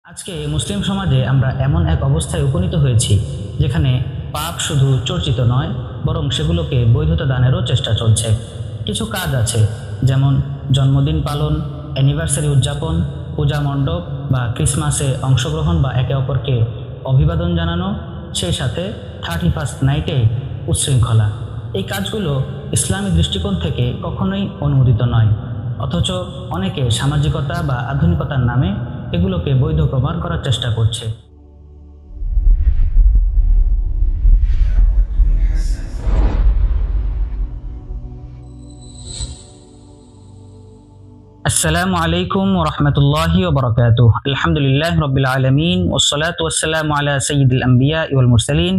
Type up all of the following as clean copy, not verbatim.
আজকে মুসলিম সমাজে আমরা এমন এক অবস্থায় উপনীত হয়েছি যেখানে পাপ শুধু চর্চিত নয়, বরং সেগুলোকে বৈধতা দানেরও চেষ্টা চলছে। কিছু কাজ আছে, যেমন জন্মদিন পালন, অ্যানিভার্সারি উদযাপন, পূজা মণ্ডপ বা ক্রিসমাসে অংশগ্রহণ বা একে অপরকে অভিবাদন জানানো, সেই সাথে 31st নাইটে উচ্ছৃঙ্খলা। এই কাজগুলো ইসলামী দৃষ্টিকোণ থেকে কখনোই অনুমোদিত নয়, অথচ অনেকে সামাজিকতা বা আধুনিকতার নামে এগুলোকে বৈধ প্রমাণ করার চেষ্টা করছে। আসসালামু আলাইকুম ওয়া রাহমাতুল্লাহি ওয়া বারাকাতুহু। আলহামদুলিল্লাহি রাব্বিল আলামিন ওয়াসসালাতু ওয়াসসালামু আলা সাইয়্যিদিল আম্বিয়া ওয়াল মুরসালিন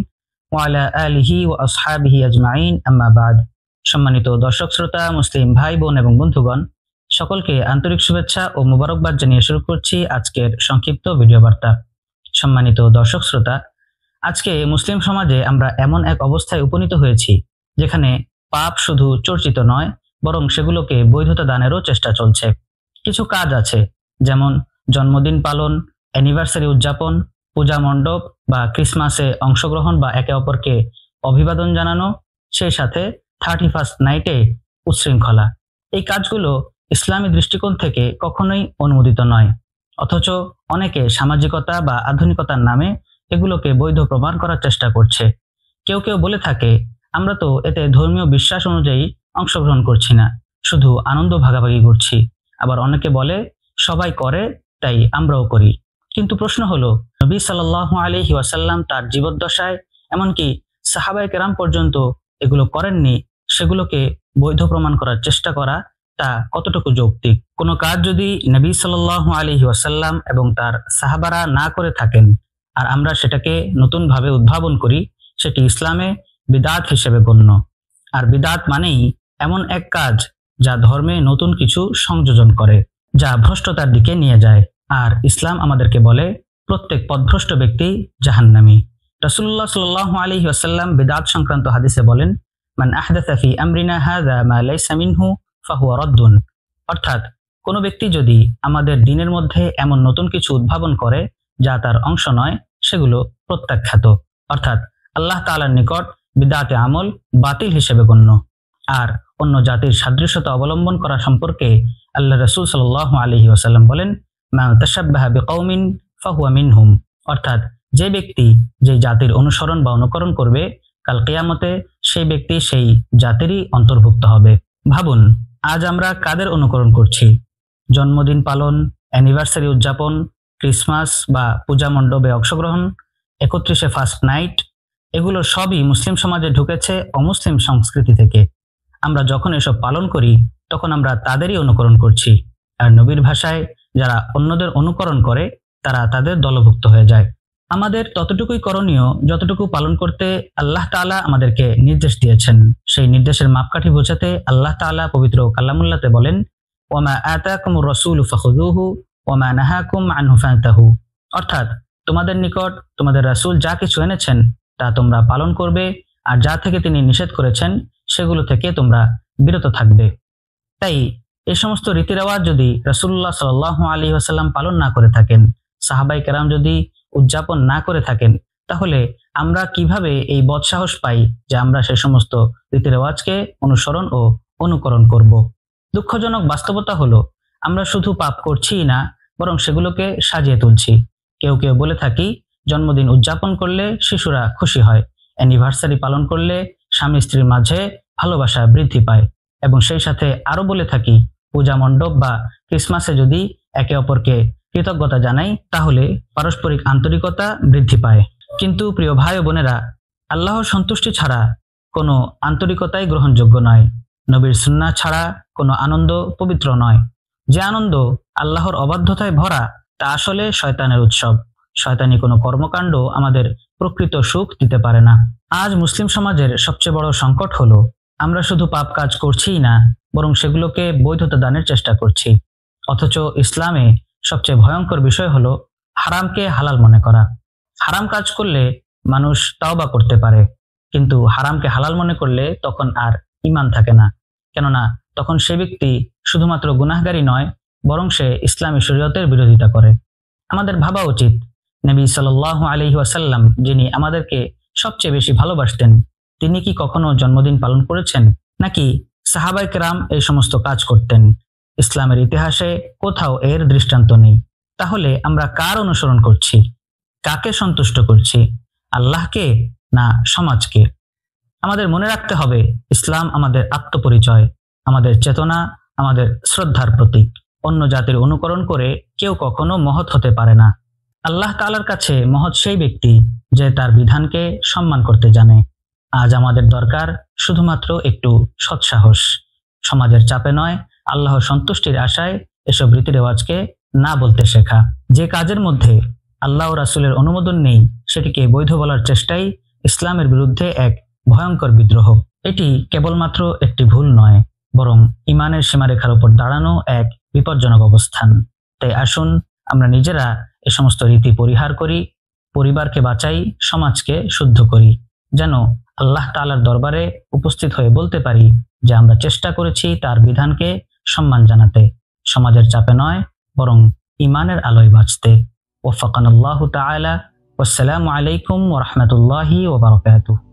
ওয়া আলা আলিহি ওয়া আসহাবিহি আজমাইন, আম্মা বা'দ। সম্মানিত দর্শক শ্রোতা, মুসলিম ভাই বোন এবং বন্ধুগণ, সকলকে আন্তরিক শুভেচ্ছা ও মোবারকবাদ জানিয়ে শুরু করছি আজকের সংক্ষিপ্ত ভিডিও বার্তা। সম্মানিত দর্শক শ্রোতা, আজকে মুসলিম সমাজে আমরা এমন এক অবস্থায় উপনীত হয়েছি যেখানে পাপ শুধু চর্চিত নয়, বরং সেগুলোকে বৈধতা দানেরও চেষ্টা চলছে। কিছু কাজ আছে, যেমন জন্মদিন পালন, অ্যানিভার্সারি উদযাপন, পূজা মণ্ডপ বা ক্রিসমাসে অংশগ্রহণ বা একে অপরকে অভিবাদন জানানো, সেই সাথে 31st নাইটে উচ্ছৃঙ্খলা। এই কাজগুলো ইসলামী দৃষ্টিকোণ থেকে কখনোই অনুমোদিত নয়, অথচ অনেকে সামাজিকতা বা আধুনিকতার নামে এগুলোকে বৈধ প্রমাণ করার চেষ্টা করছে। কেউ কেউ বলে থাকে, আমরা তো এতে ধর্মীয় বিশ্বাস অনুযায়ী অংশগ্রহণ করছি না, শুধু আনন্দ ভাগাভাগি করছি। আবার অনেকে বলে, সবাই করে তাই আমরাও করি। কিন্তু প্রশ্ন হলো, নবী সাল্লাল্লাহু আলাইহি ওয়াসাল্লাম তার জীবদ্দশায়, এমনকি সাহাবায়ে কেরাম পর্যন্ত এগুলো করেননি, সেগুলোকে বৈধ প্রমাণ করার চেষ্টা করা তা কতটুকু যৌক্তিক? কোনো কাজ যদি নবী সাল্লাল্লাহু আলাইহি ওয়াসাল্লাম এবং তার সাহাবারা না করে থাকেন আর আমরা সেটাকে নতুনভাবে উদ্ভাবন করি, সেটি ইসলামে বিদআত হিসেবে গণ্য। আর বিদআত মানেই এমন এক কাজ যা ধর্মে নতুন কিছু সংযোজন করে, যা ভ্রষ্টতার দিকে নিয়ে যায়। আর ইসলাম আমাদেরকে বলে, প্রত্যেক পথভ্রষ্ট ব্যক্তি জাহান্নামী। রাসূলুল্লাহ সাল্লাল্লাহু আলাইহি ওয়াসাল্লাম বিদআত সংক্রান্ত হাদিসে বলেন, মান আহদাসা ফি আমরিনা হাযা মা লাইসা মিনহু ফাহুয়া রাদ্দুন। অর্থাৎ, কোনো ব্যক্তি যদি আমাদের দ্বীনের মধ্যে এমন নতুন কিছু উদ্ভাবন করে যা তার অংশ নয়, সেগুলো প্রত্যাখ্যাত। অর্থাৎ আল্লাহ তাআলার নিকট বিদআতে আমল বাতিল হিসেবে গণ্য। আর অন্য জাতির সাদৃশ্যতা অবলম্বন করা সম্পর্কে আল্লাহ রাসূল সাল্লাল্লাহু আলাইহি ওয়াসাল্লাম বলেন, মান তাশাব্বাহা বিকওমিন ফাহুয়া মিনহুম। অর্থাৎ যে ব্যক্তি যে জাতির অনুসরণ বা অনুকরণ করবে, কাল কিয়ামতে সেই ব্যক্তি সেই জাতিরই অন্তর্ভুক্ত হবে। ভাবুন, আজ আমরা কাদের অনুকরণ করছি? জন্মদিন পালন, অ্যানিভার্সারি উদযাপন, ক্রিসমাস বা পূজা মণ্ডপে অংশগ্রহণ, 31শে ফার্স্ট নাইট, এগুলো সবই মুসলিম সমাজে ঢুকেছে অমুসলিম সংস্কৃতি থেকে। আমরা যখন এসব পালন করি, তখন আমরা তাদেরই অনুকরণ করছি। আর নবীর ভাষায়, যারা অন্যদের অনুকরণ করে তারা তাদের দলভুক্ত হয়ে যায়। আমাদের ততটুকুই করণীয় যতটুকু পালন করতে আল্লাহ তাআলা আমাদেরকে নির্দেশ দিয়েছেন। সেই নির্দেশের মাপকাঠি বোঝাতে আল্লাহ তাআলা পবিত্র কালামুল্লাহতে বলেন, ওয়ামা আতাকুমুর রাসূলু ফাখুযুহু ওয়ামা নাহাকুম আনহু ফান্তাহু। অর্থাৎ তোমাদের নিকট তোমাদের রাসূল যা কিছু এনেছেন তা তোমরা পালন করবে, আর যা থেকে তিনি নিষেধ করেছেন সেগুলো থেকে তোমরা বিরত থাকবে। তাই এই সমস্ত রীতি রেওয়াজ যদি রাসূলুল্লাহ সাল্লাল্লাহু আলাইহি ওয়াসাল্লাম পালন না করে থাকেন, সাহাবায়ে কেরাম যদি উদযাপন না করে থাকেন, তাহলে আমরা কিভাবে এই বদসাহস পাই যে আমরা সেই সমস্ত রীতি রেওয়াজকে অনুসরণ ও অনুকরণ করব? দুঃখজনক বাস্তবতা হলো, আমরা শুধু পাপ করছি না, বরং সেগুলোকে সাজিয়ে তুলছি। কেউ কেউ বলে থাকি, জন্মদিন উদযাপন করলে শিশুরা খুশি হয়, অ্যানিভার্সারি পালন করলে স্বামী স্ত্রীর মাঝে ভালোবাসা বৃদ্ধি পায়, এবং সেই সাথে আরো বলে থাকি, পূজা মণ্ডপ বা ক্রিসমাসে যদি একে অপরকে কৃতজ্ঞতা জানাই, তাহলে পারস্পরিক আন্তরিকতা বৃদ্ধি পায়। কিন্তু প্রিয় ভাই ও বোনেরা, আল্লাহর সন্তুষ্টি ছাড়া কোনো আন্তরিকতাই গ্রহণযোগ্য নয়। নবীর সুন্নাহ ছাড়া কোনো আনন্দ পবিত্র নয়। যে আনন্দ আল্লাহর অবাধ্যতায় ভরা, তা আসলে শয়তানের উৎসব। শয়তানি কোনো কর্মকাণ্ড আমাদের প্রকৃত সুখ দিতে পারে না। আজ মুসলিম সমাজের সবচেয়ে বড় সংকট হলো, আমরা শুধু পাপ কাজ করছিই না, বরং সেগুলোকে বৈধতা দানের চেষ্টা করছি। অথচ ইসলামে সবচেয়ে ভয়ঙ্কর বিষয় হলো হারামকে হালাল মনে করা। হারাম কাজ করলে মানুষ তাওবা করতে পারে, কিন্তু হারামকে হালাল মনে করলে তখন আর ঈমান থাকে না। কেননা তখন সে ব্যক্তি শুধুমাত্র গুনাহগারই নয়, বরং সে ইসলামী শরীয়তের বিরোধিতা করে। আমাদের ভাবা উচিত নবী সাল্লাল্লাহু আলাইহি ওয়াসাল্লাম যিনি আমাদেরকে সবচেয়ে বেশি ভালোবাসতেন, তিনি কি কখনো জন্মদিন পালন করেছেন? নাকি সাহাবায়ে কেরাম এই সমস্ত কাজ করতেন? ইসলামের ইতিহাসে কোথাও এর দৃষ্টান্ত নেই। তাহলে আমরা কার অনুসরণ করছি? কাকে সন্তুষ্ট করছি? আল্লাহকে না সমাজকে? আমাদের মনে রাখতে হবে, ইসলাম আমাদের আত্মপরিচয়, আমাদের চেতনা, আমাদের শ্রদ্ধার প্রতীক। অন্য জাতির অনুকরণ করে কেউ কখনো মহৎ হতে পারে না। আল্লাহ তাআলার কাছে মহৎ সেই ব্যক্তি যে তার বিধানকে সম্মান করতে জানে। আজ আমাদের দরকার শুধুমাত্র একটু সৎসাহস। সমাজের চাপে নয়, আল্লাহর সন্তুষ্টির আশায় এসব রীতি রেওয়াজকে না বলতে শেখা। যে কাজের মধ্যে আল্লাহ ও রাসূলের অনুমোদন নেই সেটিকে বৈধ বলার চেষ্টাই ইসলামের বিরুদ্ধে এক ভয়ঙ্কর বিদ্রোহ। এটি কেবলমাত্র একটি ভুল নয়, বরং ঈমানের সীমারেখার উপর দাঁড়ানো এক বিপজ্জনক অবস্থান। তাই আসুন আমরা নিজেরা এ সমস্ত রীতি পরিহার করি, পরিবারকে বাঁচাই, সমাজকে শুদ্ধ করি, যেন আল্লাহ তাআলার দরবারে উপস্থিত হয়ে বলতে পারি যে আমরা চেষ্টা করেছি তার বিধানকে সম্মান জানাতে, সমাজের চাপে নয় বরং ঈমানের আলোয় বাঁচতে। ওয়াফাকানাল্লাহু তাআলা। ওয়াসসালামু আলাইকুম ওয়া রাহমাতুল্লাহি ওয়া বারাকাতুহু।